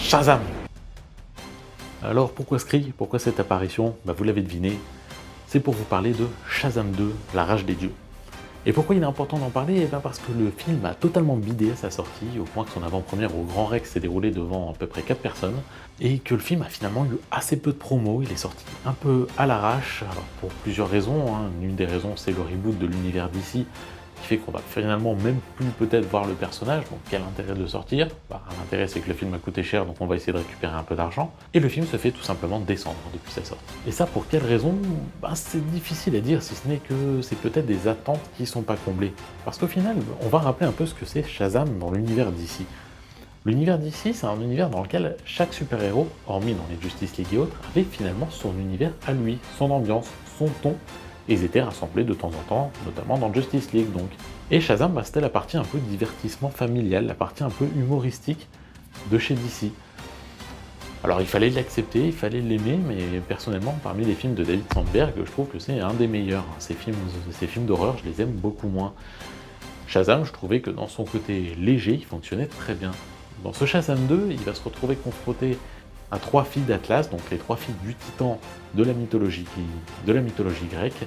Shazam! Alors pourquoi ce cri? Pourquoi cette apparition? Vous l'avez deviné, c'est pour vous parler de Shazam 2, la rage des dieux. Et pourquoi il est important d'en parler? Parce que le film a totalement bidé à sa sortie, au point que son avant-première au Grand Rex s'est déroulée devant à peu près 4 personnes, et que le film a finalement eu assez peu de promos, il est sorti un peu à l'arrache, alors pour plusieurs raisons, Une des raisons c'est le reboot de l'univers DC, qui fait qu'on va finalement même plus peut-être voir le personnage, donc quel intérêt de le sortir? L'intérêt c'est que le film a coûté cher, donc on va essayer de récupérer un peu d'argent, et le film se fait tout simplement descendre depuis sa sortie. Et ça pour quelle raison? C'est difficile à dire, si ce n'est que c'est peut-être des attentes qui sont pas comblées. Parce qu'au final, on va rappeler un peu ce que c'est Shazam dans l'univers d'ici. L'univers d'ici, c'est un univers dans lequel chaque super-héros, hormis dans les Justice League et autres, avait finalement son univers à lui, son ambiance, son ton, et ils étaient rassemblés de temps en temps, notamment dans Justice League donc. Et Shazam, c'était la partie un peu divertissement familial, la partie un peu humoristique de chez DC. Alors il fallait l'accepter, il fallait l'aimer, mais personnellement, parmi les films de David Sandberg, je trouve que c'est un des meilleurs. Ces films d'horreur, je les aime beaucoup moins. Shazam, je trouvais que dans son côté léger, il fonctionnait très bien. Dans ce Shazam 2, il va se retrouver confronté à 3 filles d'Atlas, donc les 3 filles du Titan de la mythologie grecque,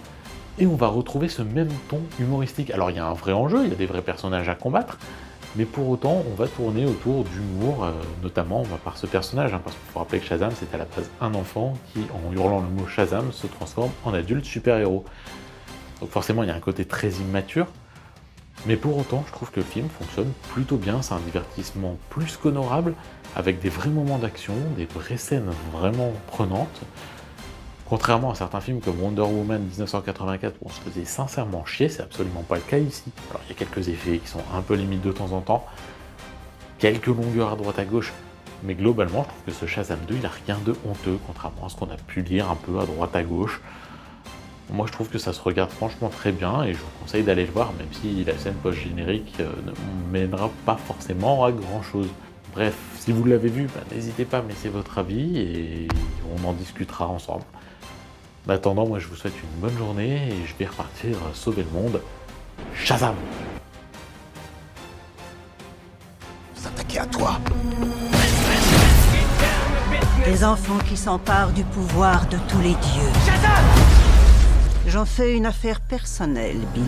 et on va retrouver ce même ton humoristique. Alors il y a un vrai enjeu, il y a des vrais personnages à combattre, mais pour autant on va tourner autour d'humour, notamment par ce personnage, parce qu'il faut rappeler que Shazam c'est à la base un enfant qui, en hurlant le mot Shazam, se transforme en adulte super-héros. Donc forcément il y a un côté très immature, mais pour autant, je trouve que le film fonctionne plutôt bien, c'est un divertissement plus qu'honorable, avec des vrais moments d'action, des vraies scènes vraiment prenantes. Contrairement à certains films comme Wonder Woman 1984, où on se faisait sincèrement chier, c'est absolument pas le cas ici. Alors il y a quelques effets qui sont un peu limites de temps en temps, quelques longueurs à droite à gauche, mais globalement, je trouve que ce Shazam 2, il a rien de honteux, contrairement à ce qu'on a pu lire un peu à droite à gauche. Moi je trouve que ça se regarde franchement très bien et je vous conseille d'aller le voir, même si la scène post-générique ne mènera pas forcément à grand chose. Bref, si vous l'avez vu, n'hésitez pas à me laisser votre avis et on en discutera ensemble. En attendant, moi je vous souhaite une bonne journée et je vais repartir sauver le monde. Shazam! S'attaquer à toi. Des enfants qui s'emparent du pouvoir de tous les dieux. J'en fais une affaire personnelle, Billy.